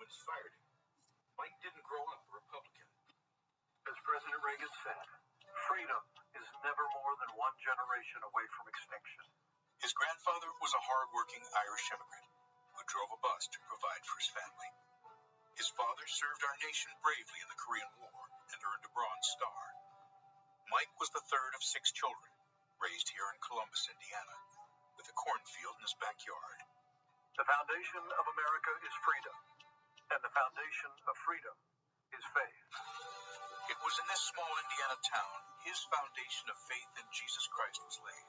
inspired him. Mike didn't grow up a Republican. As President Reagan said, freedom is never more than one generation away from extinction. His grandfather was a hard-working Irish immigrant who drove a bus to provide for his family. His father served our nation bravely in the Korean War and earned a Bronze Star. Mike was the third of 6 children, raised here in Columbus, Indiana, with a cornfield in his backyard. The foundation of America is freedom, and the foundation of freedom is faith. It was in this small Indiana town his foundation of faith in Jesus Christ was laid.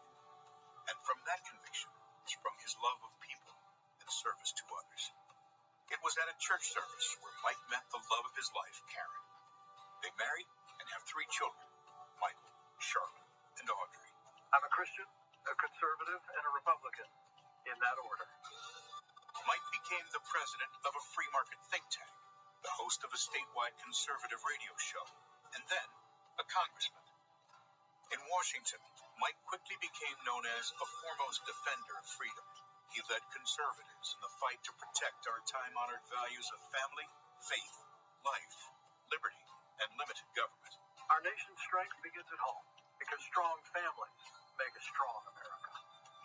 And from that conviction sprung his love of people and service to others. It was at a church service where Mike met the love of his life, Karen. They married and have 3 children, Michael, Charlotte, and Audrey. I'm a Christian, a conservative, and a Republican, in that order. Mike became the president of a free market think tank, the host of a statewide conservative radio show, and then a congressman. In Washington, Mike quickly became known as a foremost defender of freedom. He led conservatives in the fight to protect our time-honored values of family, faith, life, liberty, and limited government. Our nation's strength begins at home, because strong families make a strong America.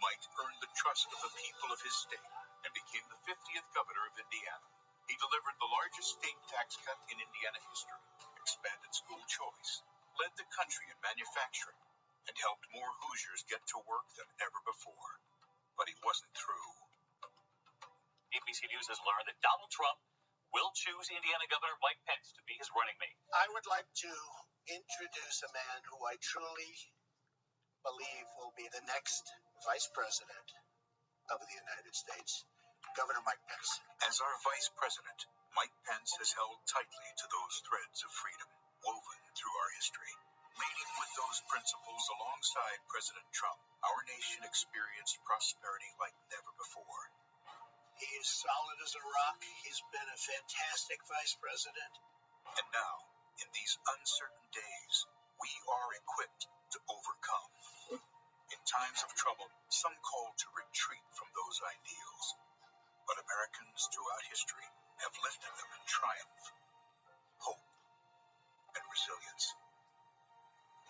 Mike earned the trust of the people of his state and became the 50th governor of Indiana. He delivered the largest state tax cut in Indiana history, expanded school choice, led the country in manufacturing, and helped more Hoosiers get to work than ever before. But he wasn't through. ABC News has learned that Donald Trump will choose Indiana Governor Mike Pence to be his running mate. I would like to introduce a man who I truly believe will be the next vice president of the United States, Governor Mike Pence. As our vice president, Mike Pence has held tightly to those threads of freedom woven through our history. Leading with those principles alongside President Trump, our nation experienced prosperity like never before. He is solid as a rock. He's been a fantastic vice president. And now, in these uncertain days, we are equipped to overcome. In times of trouble, some call to retreat from those ideals. But Americans throughout history have lifted them in triumph, hope, and resilience.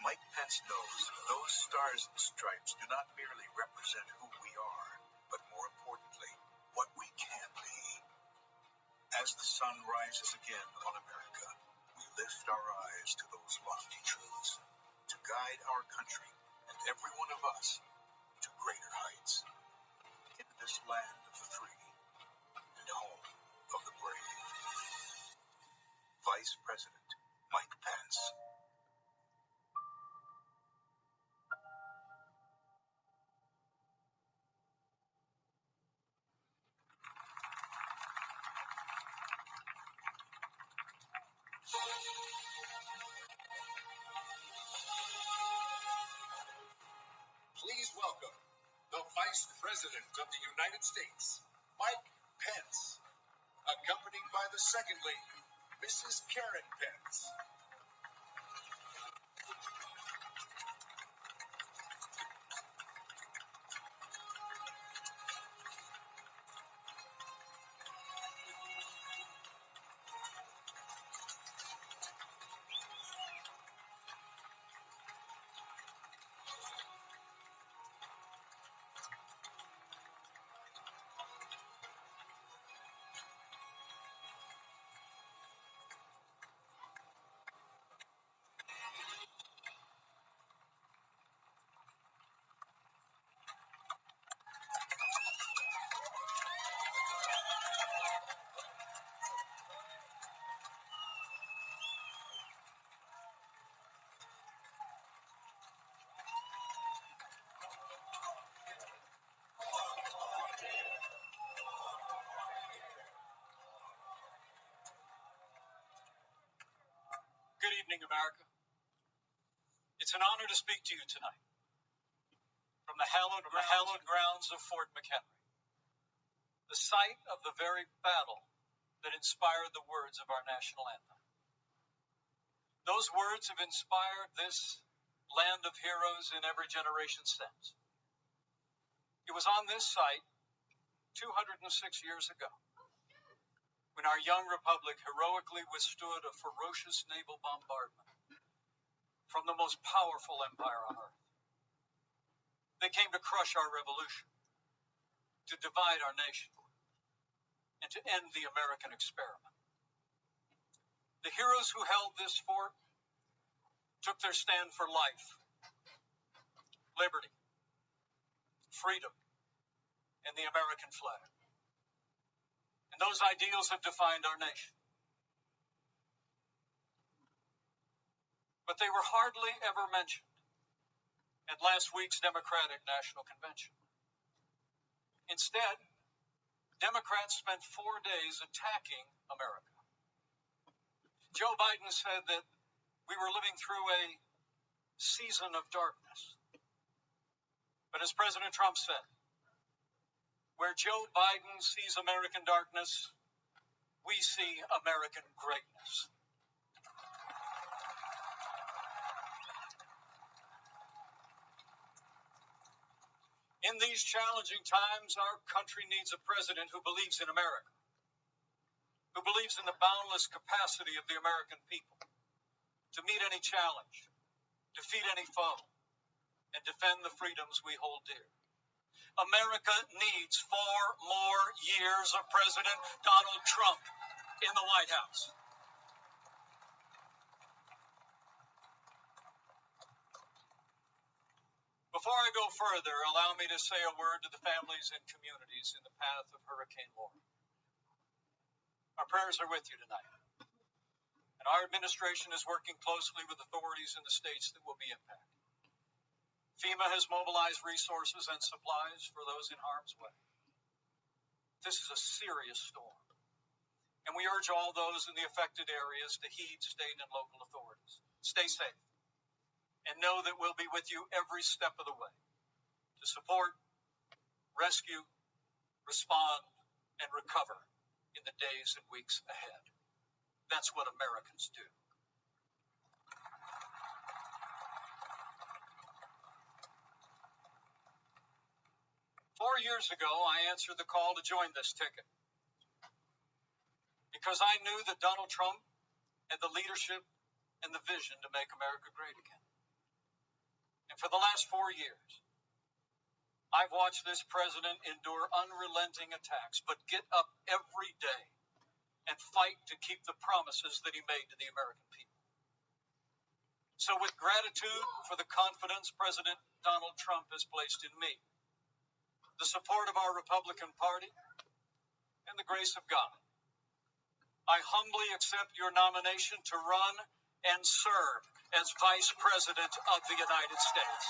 Mike Pence knows those stars and stripes do not merely represent who we are, but more importantly, what we can be. As the sun rises again on America, we lift our eyes to those lofty truths, to guide our country and every one of us to greater heights. In this land of the free and home of the brave. Vice President Mike Pence. Please welcome the Vice President of the United States, Mike Pence, accompanied by the Second Lady, Mrs. Karen Pence. Good evening, America. It's an honor to speak to you tonight from the hallowed grounds of Fort McHenry, the site of the very battle that inspired the words of our national anthem. Those words have inspired this land of heroes in every generation since. It was on this site 206 years ago when our young republic heroically withstood a ferocious naval bombardment from the most powerful empire on earth. They came to crush our revolution, to divide our nation, and to end the American experiment. The heroes who held this fort took their stand for life, liberty, freedom, and the American flag. And those ideals have defined our nation. But they were hardly ever mentioned at last week's Democratic National Convention. Instead, Democrats spent 4 days attacking America. Joe Biden said that we were living through a season of darkness. But as President Trump said, where Joe Biden sees American darkness, we see American greatness. In these challenging times, our country needs a president who believes in America, who believes in the boundless capacity of the American people to meet any challenge, defeat any foe, and defend the freedoms we hold dear. America needs 4 more years of President Donald Trump in the White House. Before I go further, allow me to say a word to the families and communities in the path of Hurricane Laura. Our prayers are with you tonight, and our administration is working closely with authorities in the states that will be impacted. FEMA has mobilized resources and supplies for those in harm's way. This is a serious storm, and we urge all those in the affected areas to heed state and local authorities. Stay safe, and know that we'll be with you every step of the way to support, rescue, respond, and recover in the days and weeks ahead. That's what Americans do. Four years ago, I answered the call to join this ticket because I knew that Donald Trump had the leadership and the vision to make America great again. And for the last 4 years, I've watched this president endure unrelenting attacks, but get up every day and fight to keep the promises that he made to the American people. So with gratitude for the confidence President Donald Trump has placed in me, the support of our Republican Party, and the grace of God, I humbly accept your nomination to run and serve as Vice President of the United States.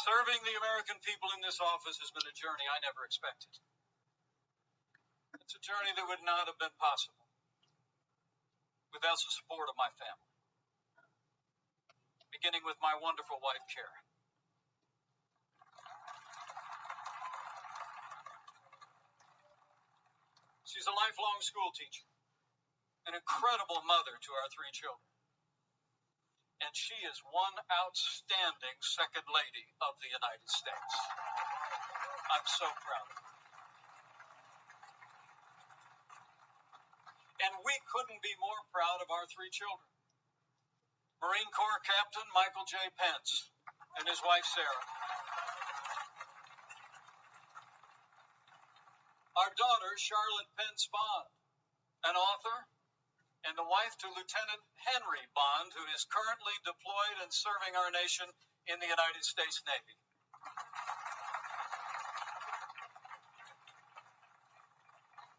Serving the American people in this office has been a journey I never expected. It's a journey that would not have been possible without the support of my family, beginning with my wonderful wife, Karen. She's a lifelong school teacher, an incredible mother to our 3 children. And she is one outstanding Second Lady of the United States. I'm so proud of her. And we couldn't be more proud of our 3 children. Marine Corps Captain Michael J. Pence and his wife, Sarah. Our daughter, Charlotte Pence Bond, an author, and the wife to Lieutenant Henry Bond, who is currently deployed and serving our nation in the United States Navy.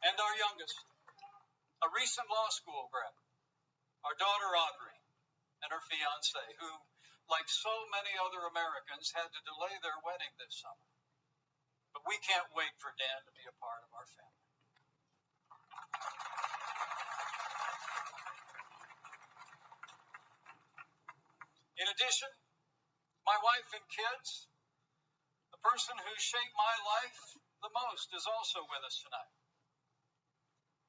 And our youngest, a recent law school grad, our daughter Audrey, and her fiancé, who, like so many other Americans, had to delay their wedding this summer. But we can't wait for Dan to be a part of our family. addition, my wife and kids, the person who shaped my life the most, is also with us tonight.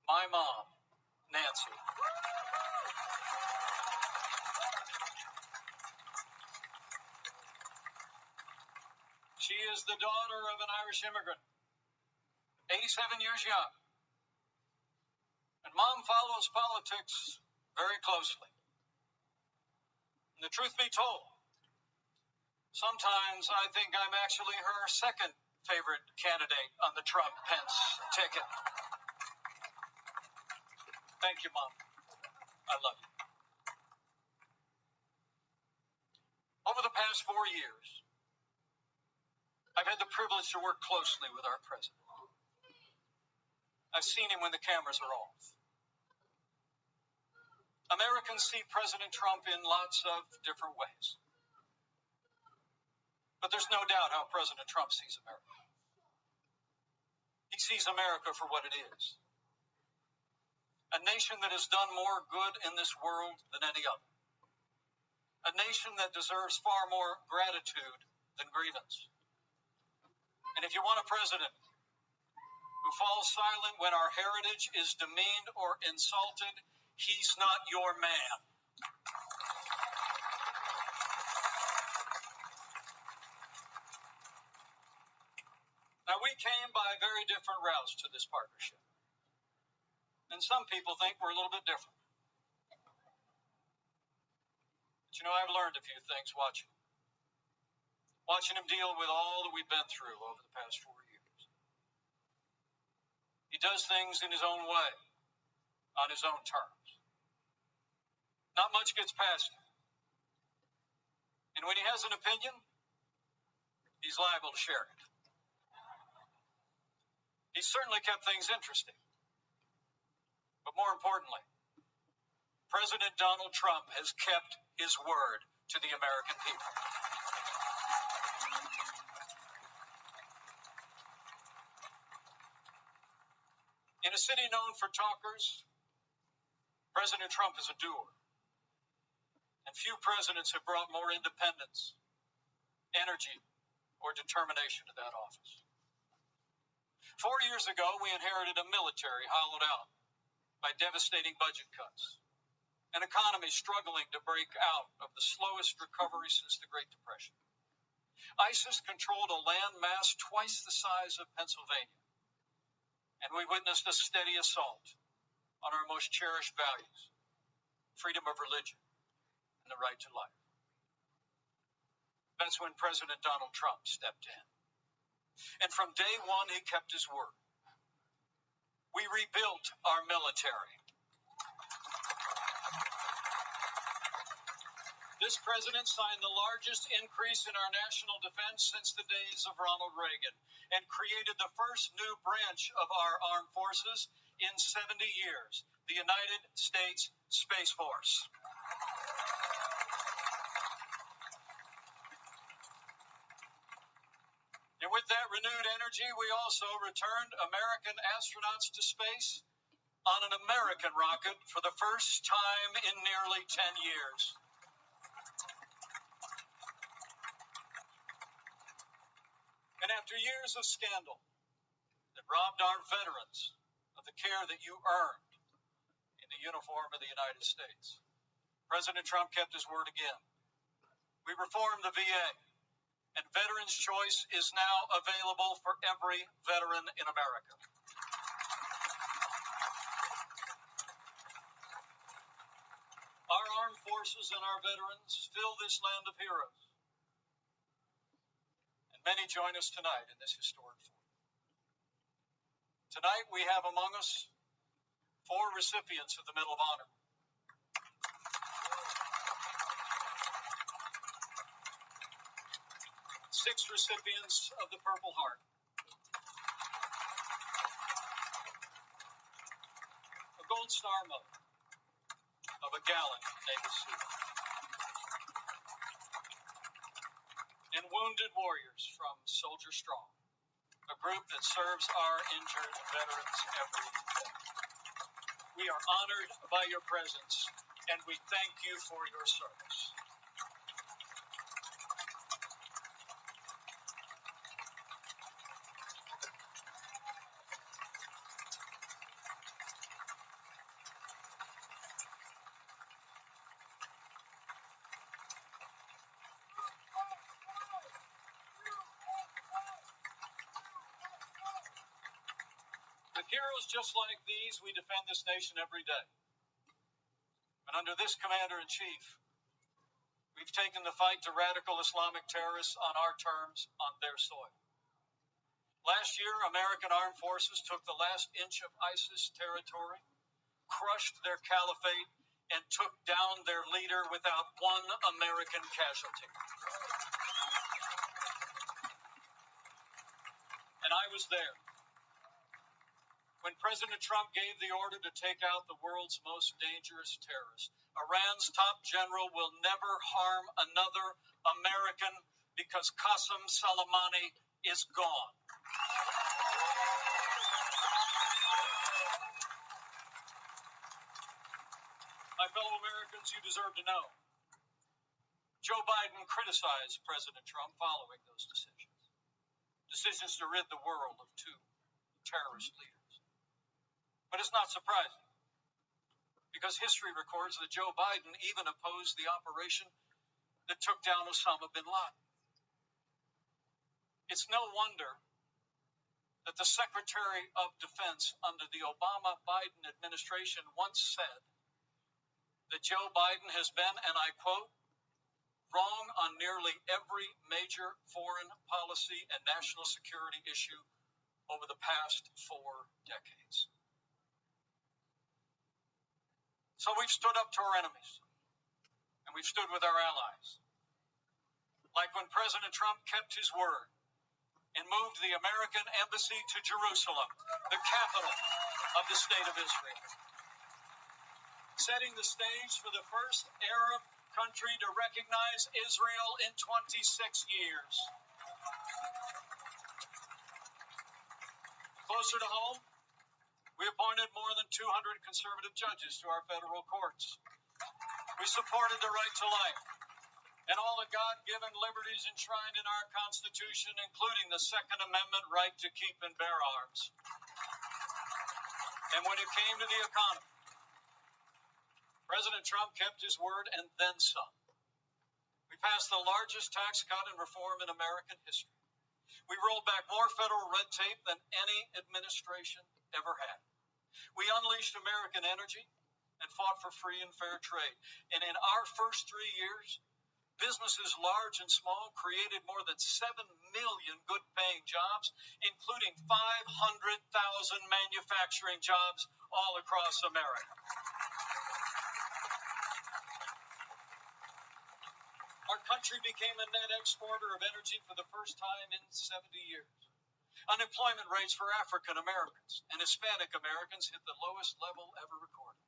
My mom, Nancy. She is the daughter of an Irish immigrant, 87 years young. And Mom follows politics very closely. And the truth be told, sometimes I think I'm actually her second favorite candidate on the Trump-Pence ticket. Thank you, Mom. I love you. Over the past 4 years, I've had the privilege to work closely with our president. I've seen him when the cameras are off. Americans see President Trump in lots of different ways. But there's no doubt how President Trump sees America. He sees America for what it is. A nation that has done more good in this world than any other. A nation that deserves far more gratitude than grievance. And if you want a president who falls silent when our heritage is demeaned or insulted, he's not your man. Now, we came by very different routes to this partnership. And some people think we're a little bit different. But you know, I've learned a few things watching him deal with all that we've been through over the past 4 years. He does things in his own way, on his own terms. Not much gets past him. And when he has an opinion, he's liable to share it. He's certainly kept things interesting. But more importantly, President Donald Trump has kept his word to the American people. In a city known for talkers, President Trump is a doer. And few presidents have brought more independence, energy, or determination to that office. 4 years ago, we inherited a military hollowed out by devastating budget cuts, an economy struggling to break out of the slowest recovery since the Great Depression. ISIS controlled a land mass twice the size of Pennsylvania, and we witnessed a steady assault on our most cherished values, freedom of religion and the right to life. That's when President Donald Trump stepped in. And from day one, he kept his word. We rebuilt our military. This president signed the largest increase in our national defense since the days of Ronald Reagan and created the first new branch of our armed forces in 70 years, the United States Space Force. And with that renewed energy, we also returned American astronauts to space on an American rocket for the first time in nearly 10 years. And after years of scandal that robbed our veterans of the care that you earned in the uniform of the United States, President Trump kept his word again. We reformed the VA, and Veterans Choice is now available for every veteran in America. Our armed forces and our veterans fill this land of heroes. Many join us tonight in this historic forum. Tonight we have among us 4 recipients of the Medal of Honor. Six recipients of the Purple Heart. A Gold Star Medal of a gallant naval suit. And wounded warriors from Soldier Strong, a group that serves our injured veterans every day. We are honored by your presence, and we thank you for your service. Heroes just like these, we defend this nation every day. And under this commander-in-chief, we've taken the fight to radical Islamic terrorists on our terms, on their soil. Last year, American armed forces took the last inch of ISIS territory, crushed their caliphate, and took down their leader without one American casualty. And I was there when President Trump gave the order to take out the world's most dangerous terrorist. Iran's top general will never harm another American because Qasem Soleimani is gone. My fellow Americans, you deserve to know. Joe Biden criticized President Trump following those decisions to rid the world of two terrorist leaders. But it's not surprising, because history records that Joe Biden even opposed the operation that took down Osama bin Laden. It's no wonder that the Secretary of Defense under the Obama-Biden administration once said that Joe Biden has been, and I quote, wrong on nearly every major foreign policy and national security issue over the past 4 decades. So we've stood up to our enemies, and we've stood with our allies. Like when President Trump kept his word and moved the American embassy to Jerusalem, the capital of the state of Israel, setting the stage for the first Arab country to recognize Israel in 26 years. Closer to home, we appointed more than 200 conservative judges to our federal courts. We supported the right to life and all the God-given liberties enshrined in our Constitution, including the Second Amendment right to keep and bear arms. And when it came to the economy, President Trump kept his word and then some. We passed the largest tax cut and reform in American history. We rolled back more federal red tape than any administration ever had. We unleashed American energy and fought for free and fair trade. And in our first 3 years, businesses large and small created more than 7 million good-paying jobs, including 500,000 manufacturing jobs all across America. Our country became a net exporter of energy for the first time in 70 years. Unemployment rates for African Americans and Hispanic Americans hit the lowest level ever recorded.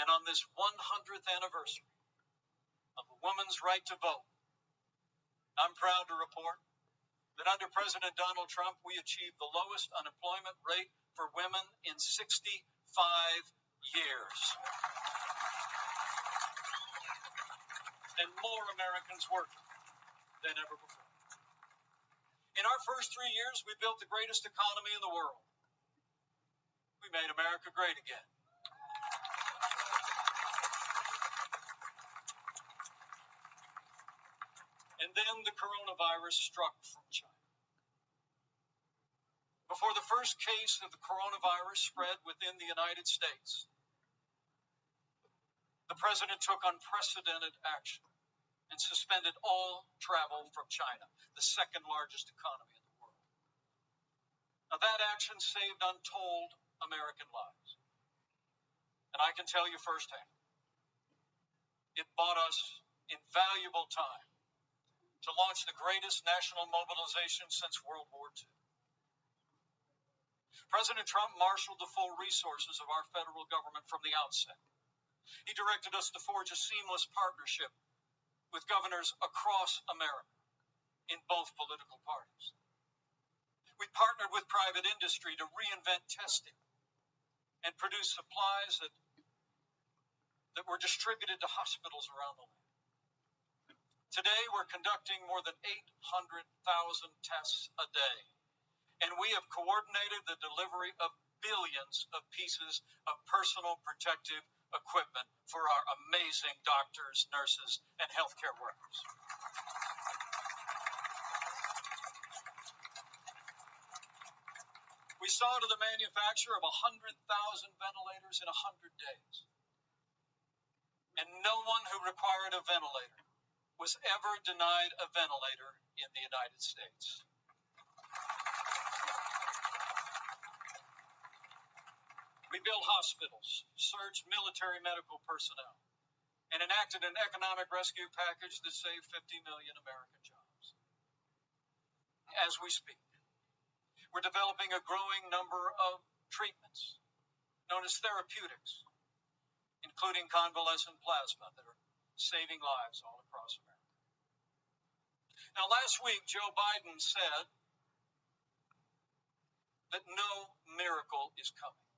And on this 100th anniversary of a woman's right to vote, I'm proud to report that under President Donald Trump, we achieved the lowest unemployment rate for women in 65 years. And more Americans working than ever before. In our first 3 years, we built the greatest economy in the world. We made America great again. And then the coronavirus struck from China. Before the first case of the coronavirus spread within the United States, the president took unprecedented action and suspended all travel from China, the second largest economy in the world. Now, that action saved untold American lives. And I can tell you firsthand, it bought us invaluable time to launch the greatest national mobilization since World War II. President Trump marshaled the full resources of our federal government from the outset. He directed us to forge a seamless partnership with governors across America in both political parties. We partnered with private industry to reinvent testing and produce supplies that were distributed to hospitals around the land. Today, we're conducting more than 800,000 tests a day, and we have coordinated the delivery of billions of pieces of personal protective equipment for our amazing doctors, nurses, and healthcare workers. We saw to the manufacture of 100,000 ventilators in 100 days. And no one who required a ventilator was ever denied a ventilator in the United States. We built hospitals, surged military medical personnel, and enacted an economic rescue package that saved 50 million American jobs. As we speak, we're developing a growing number of treatments known as therapeutics, including convalescent plasma that are saving lives all across America. Now, last week, Joe Biden said that no miracle is coming.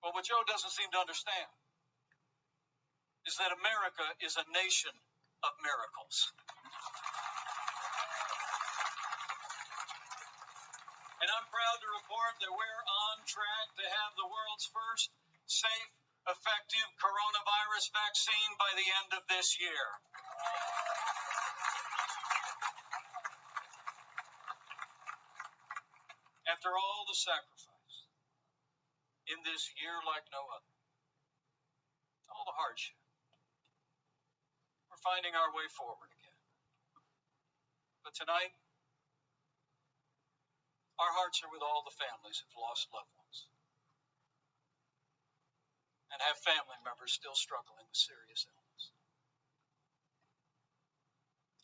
Well, what Joe doesn't seem to understand is that America is a nation of miracles. And I'm proud to report that we're on track to have the world's first safe, effective coronavirus vaccine by the end of this year. After all the sacrifice in this year like no other, all the hardship, we're finding our way forward again. But tonight, our hearts are with all the families who've lost loved ones and have family members still struggling with serious illness.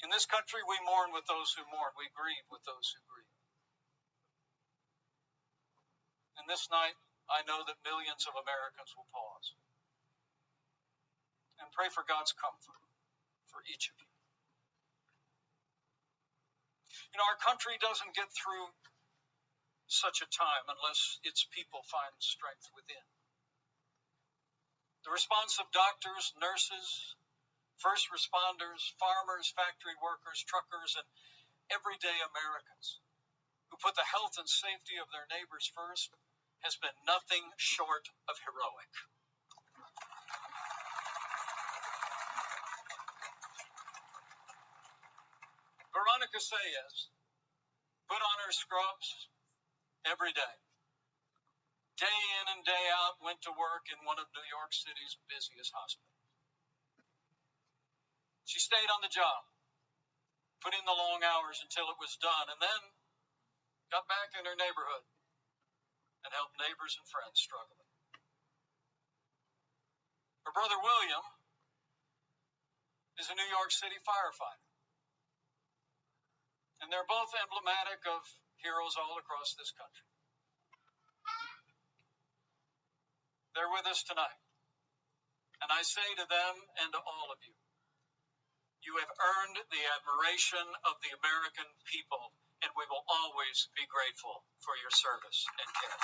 In this country, we mourn with those who mourn. We grieve with those who grieve. And this night, I know that millions of Americans will pause and pray for God's comfort for each of you. You know, our country doesn't get through such a time unless its people find strength within. The response of doctors, nurses, first responders, farmers, factory workers, truckers, and everyday Americans who put the health and safety of their neighbors first has been nothing short of heroic. Veronica Sayez put on her scrubs every day. Day in and day out, went to work in one of New York City's busiest hospitals. She stayed on the job, put in the long hours until it was done, and then got back in her neighborhood and helped neighbors and friends struggling. Her brother William is a New York City firefighter. And they're both emblematic of heroes all across this country. They're with us tonight. And I say to them and to all of you, you have earned the admiration of the American people, and we will always be grateful for your service and care.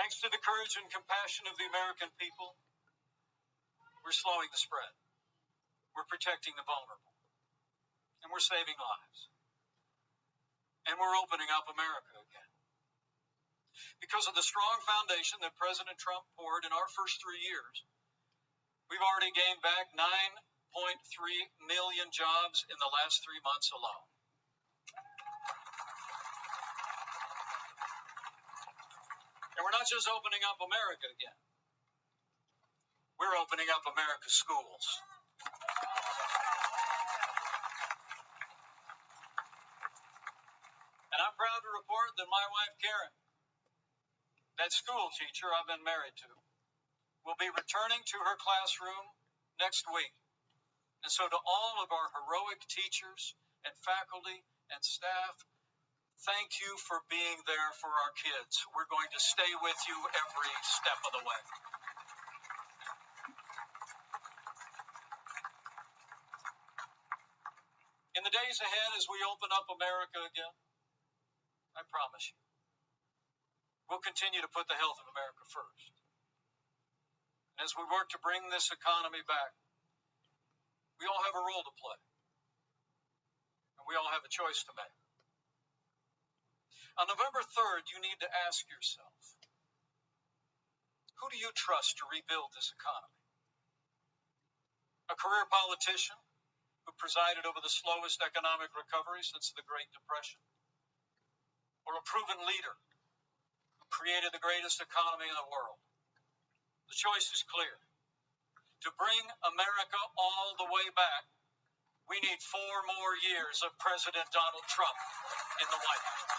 Thanks to the courage and compassion of the American people, we're slowing the spread. We're protecting the vulnerable. And we're saving lives. And we're opening up America again. Because of the strong foundation that President Trump poured in our first 3 years, we've already gained back 9.3 million jobs in the last 3 months alone. And we're not just opening up America again. We're opening up America's schools. And I'm proud to report that my wife, Karen, that school teacher I've been married to, will be returning to her classroom next week. And so to all of our heroic teachers and faculty and staff, thank you for being there for our kids. We're going to stay with you every step of the way. In the days ahead, as we open up America again, I promise you, we'll continue to put the health of America first. As we work to bring this economy back, we all have a role to play, and we all have a choice to make. On November 3rd, you need to ask yourself, who do you trust to rebuild this economy? A career politician who presided over the slowest economic recovery since the Great Depression? Or a proven leader who created the greatest economy in the world? The choice is clear. To bring America all the way back, we need 4 more years of President Donald Trump in the White House.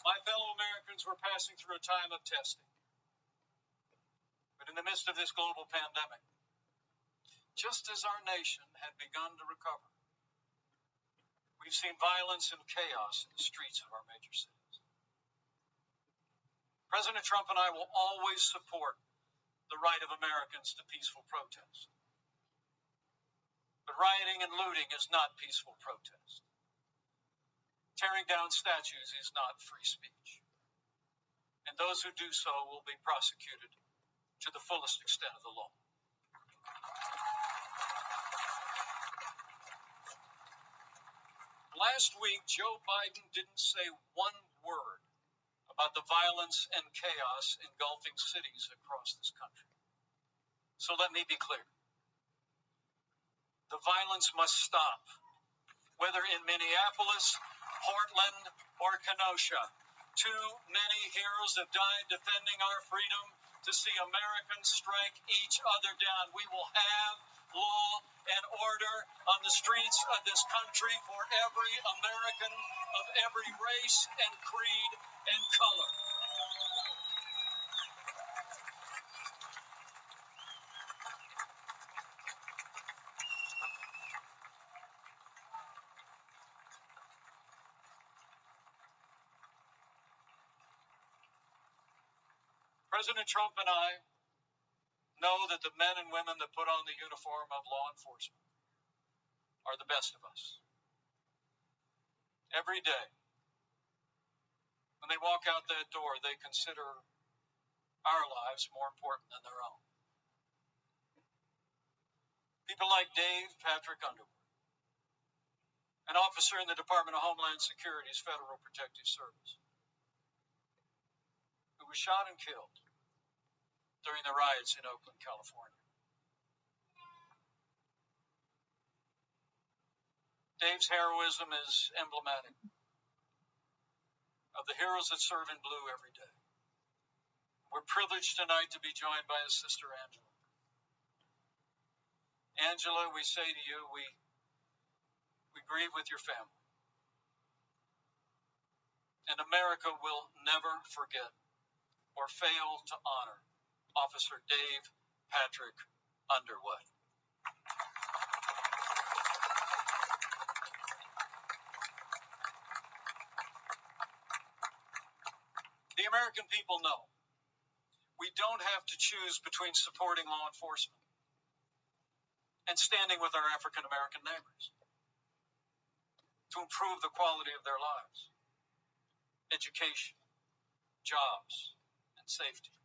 My fellow Americans, we're passing through a time of testing. But in the midst of this global pandemic, just as our nation had begun to recover, we've seen violence and chaos in the streets of our major cities. President Trump and I will always support the right of Americans to peaceful protest. But rioting and looting is not peaceful protest. Tearing down statues is not free speech. And those who do so will be prosecuted to the fullest extent of the law. Last week, Joe Biden didn't say one word about the violence and chaos engulfing cities across this country. So let me be clear. The violence must stop, whether in Minneapolis, Portland, or Kenosha. Too many heroes have died defending our freedom to see Americans strike each other down. We will have law and order on the streets of this country for every American of every race and creed and color. President Trump and I know that the men and women that put on the uniform of law enforcement are the best of us. Every day, when they walk out that door, they consider our lives more important than their own. People like Dave Patrick Underwood, an officer in the Department of Homeland Security's Federal Protective Service, who was shot and killed during the riots in Oakland, California. Dave's heroism is emblematic of the heroes that serve in blue every day. We're privileged tonight to be joined by his sister, Angela. Angela, we say to you, we grieve with your family. And America will never forget or fail to honor Officer Dave Patrick Underwood. The American people know we don't have to choose between supporting law enforcement and standing with our African American neighbors to improve the quality of their lives, education, jobs, and safety.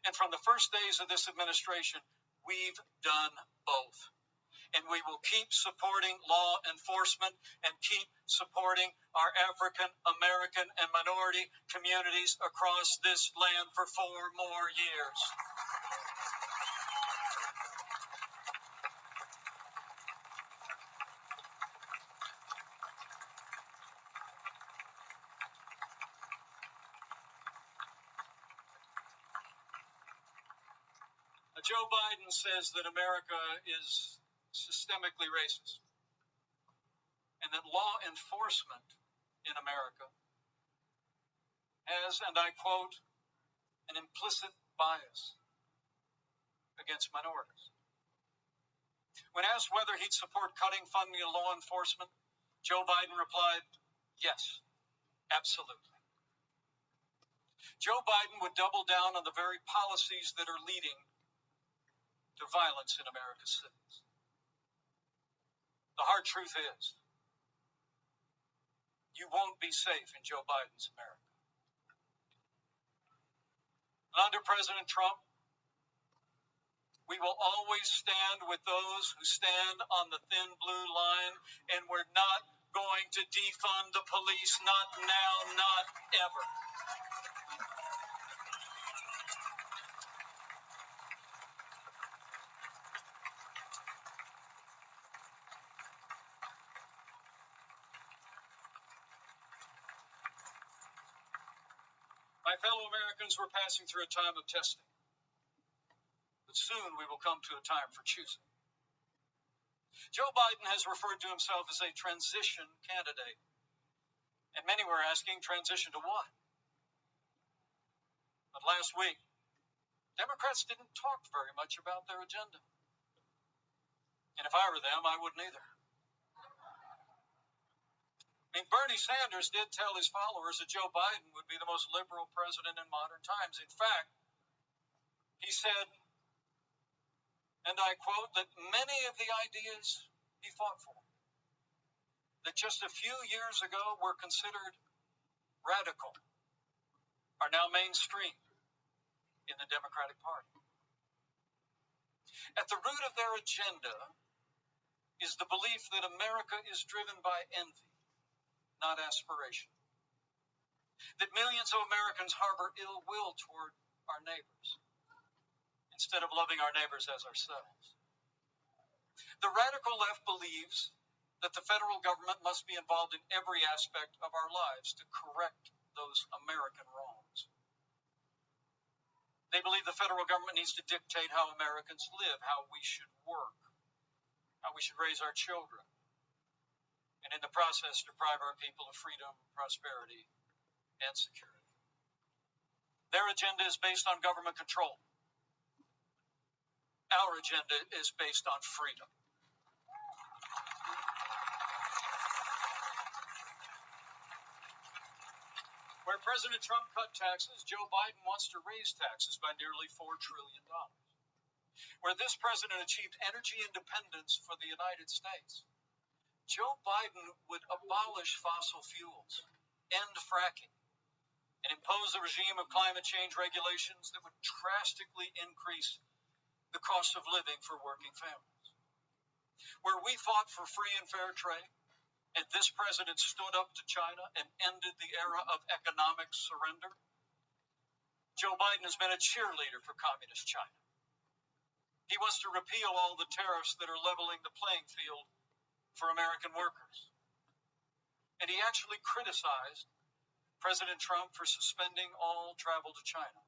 And from the first days of this administration, we've done both. And we will keep supporting law enforcement and keep supporting our African American and minority communities across this land for 4 more years. Joe Biden says that America is systemically racist and that law enforcement in America has, and I quote, an implicit bias against minorities. When asked whether he'd support cutting funding to law enforcement, Joe Biden replied, yes, absolutely. Joe Biden would double down on the very policies that are leading to violence in America's cities. The hard truth is, you won't be safe in Joe Biden's America. And under President Trump, we will always stand with those who stand on the thin blue line, and we're not going to defund the police, not now, not ever. My fellow Americans, we're passing through a time of testing, but soon we will come to a time for choosing. Joe Biden has referred to himself as a transition candidate, and many were asking, transition to what? But last week, Democrats didn't talk very much about their agenda. And if I were them, I wouldn't either. I mean, Bernie Sanders did tell his followers that Joe Biden would be the most liberal president in modern times. In fact, he said, and I quote, that many of the ideas he fought for, that just a few years ago were considered radical, are now mainstream in the Democratic Party. At the root of their agenda is the belief that America is driven by envy, not aspiration. That millions of Americans harbor ill will toward our neighbors instead of loving our neighbors as ourselves. The radical left believes that the federal government must be involved in every aspect of our lives to correct those American wrongs. They believe the federal government needs to dictate how Americans live, how we should work, how we should raise our children, and in the process deprive our people of freedom, prosperity, and security. Their agenda is based on government control. Our agenda is based on freedom. Where President Trump cut taxes, Joe Biden wants to raise taxes by nearly $4 trillion. Where this president achieved energy independence for the United States, Joe Biden would abolish fossil fuels, end fracking, and impose a regime of climate change regulations that would drastically increase the cost of living for working families. Where we fought for free and fair trade, and this president stood up to China and ended the era of economic surrender, Joe Biden has been a cheerleader for communist China. He wants to repeal all the tariffs that are leveling the playing field for American workers. And he actually criticized President Trump for suspending all travel to China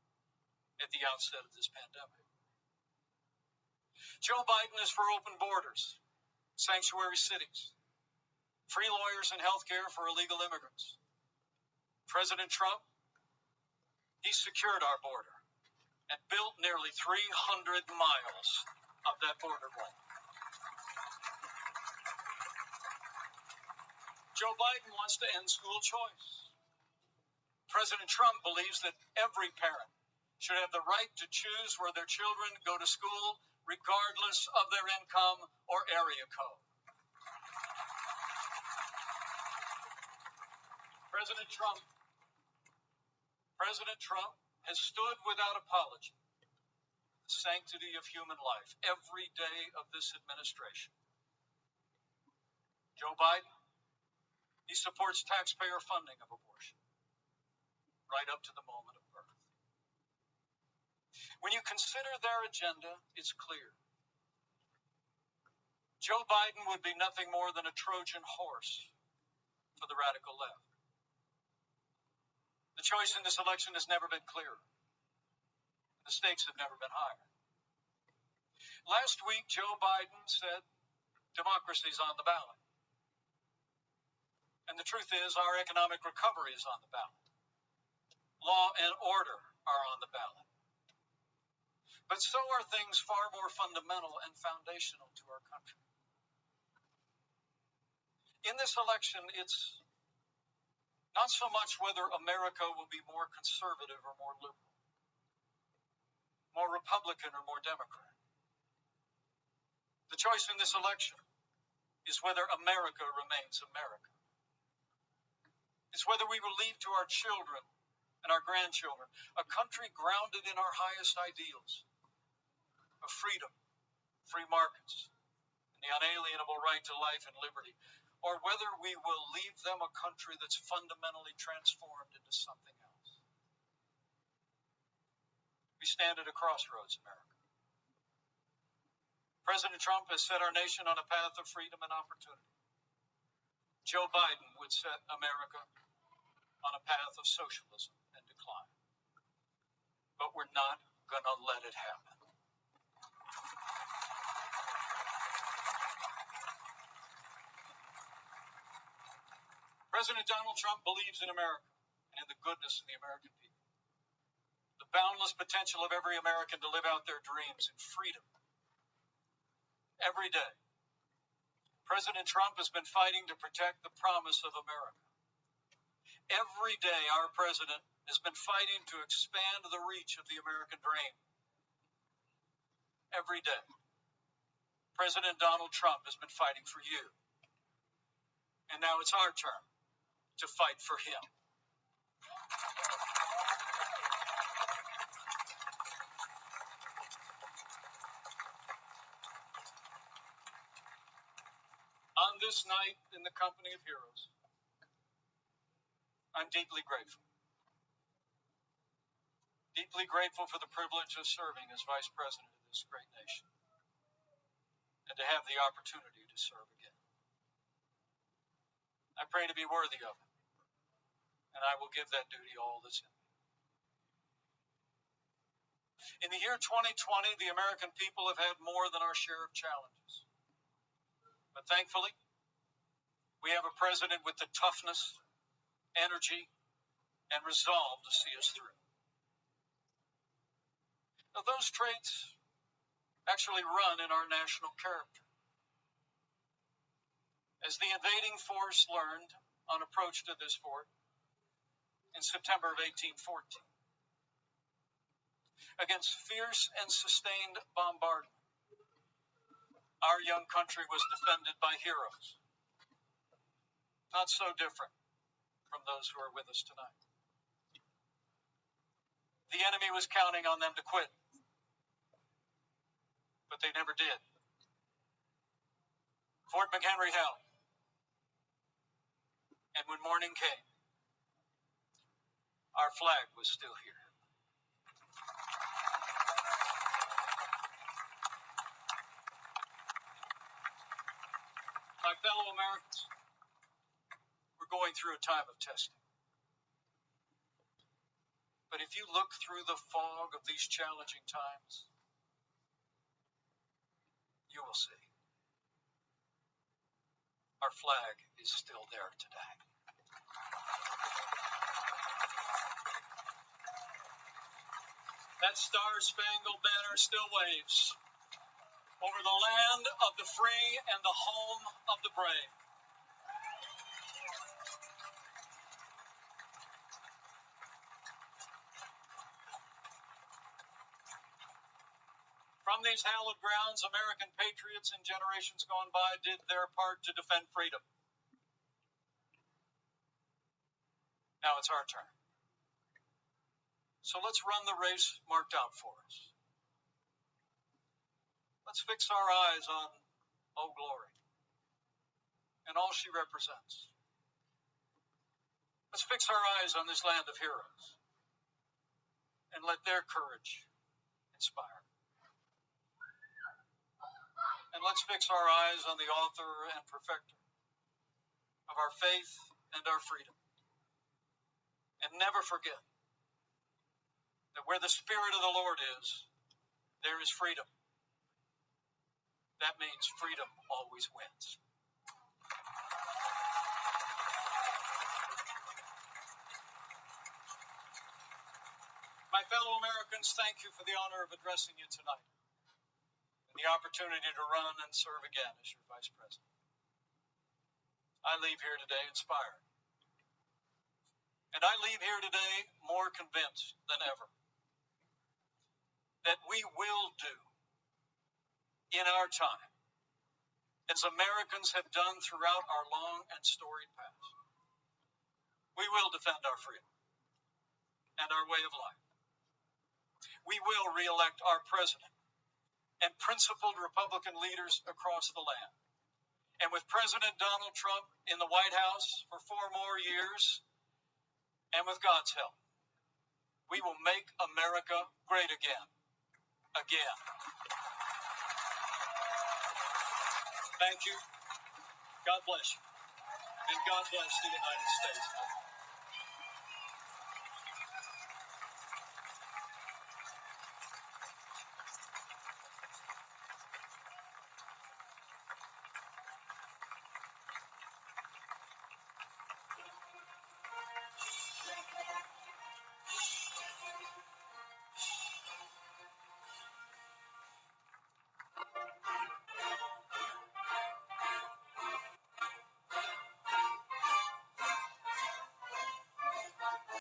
at the outset of this pandemic. Joe Biden is for open borders, sanctuary cities, free lawyers and health care for illegal immigrants. President Trump, he secured our border and built nearly 300 miles of that border wall. Joe Biden wants to end school choice. President Trump believes that every parent should have the right to choose where their children go to school, regardless of their income or area code. President Trump has stood without apology the sanctity of human life every day of this administration. Joe Biden, he supports taxpayer funding of abortion right up to the moment of birth. When you consider their agenda, it's clear. Joe Biden would be nothing more than a Trojan horse for the radical left. The choice in this election has never been clearer. The stakes have never been higher. Last week, Joe Biden said democracy's on the ballot. And the truth is, our economic recovery is on the ballot. Law and order are on the ballot. But so are things far more fundamental and foundational to our country. In this election, it's Not so much whether America will be more conservative or more liberal, more Republican or more Democrat. The choice in this election is whether America remains America. It's whether we will leave to our children and our grandchildren a country grounded in our highest ideals of freedom, free markets, and the unalienable right to life and liberty, or whether we will leave them a country that's fundamentally transformed into something else. We stand at a crossroads, America. President Trump has set our nation on a path of freedom and opportunity. Joe Biden would set America on a path of socialism and decline. But we're not going to let it happen. President Donald Trump believes in America and in the goodness of the American people. The boundless potential of every American to live out their dreams in freedom. Every day, President Trump has been fighting to protect the promise of America. Every day, our president has been fighting to expand the reach of the American dream. Every day, President Donald Trump has been fighting for you. And now it's our turn to fight for him. On this night in the company of heroes, I'm deeply grateful. Deeply grateful for the privilege of serving as Vice President of this great nation and to have the opportunity to serve again. I pray to be worthy of it, and I will give that duty all that's in me. In the year 2020, the American people have had more than our share of challenges. But thankfully, we have a president with the toughness, energy, and resolve to see us through. Now, those traits actually run in our national character. As the invading force learned on approach to this fort in September of 1814, against fierce and sustained bombardment, our young country was defended by heroes, not so different from those who are with us tonight. The enemy was counting on them to quit, but they never did. Fort McHenry held, and when morning came, our flag was still here. My fellow Americans, we're going through a time of testing. But if you look through the fog of these challenging times, you will see our flag is still there today. That star-spangled banner still waves over the land of the free and the home of the brave. From these hallowed grounds, American patriots in generations gone by did their part to defend freedom. Now it's our turn. So let's run the race marked out for us. Let's fix our eyes on Old Glory and all she represents. Let's fix our eyes on this land of heroes and let their courage inspire. And let's fix our eyes on the author and perfecter of our faith and our freedom. And never forget that where the Spirit of the Lord is, there is freedom. That means freedom always wins. My fellow Americans, thank you for the honor of addressing you tonight and the opportunity to run and serve again as your Vice President. I leave here today inspired, And I leave here today more convinced than ever that we will do in our time as Americans have done throughout our long and storied past. We will defend our freedom and our way of life. We will reelect our president and principled Republican leaders across the land. And with President Donald Trump in the White House for 4 more years, and with God's help, we will make America great again. Again. Thank you. God bless you. And God bless the United States.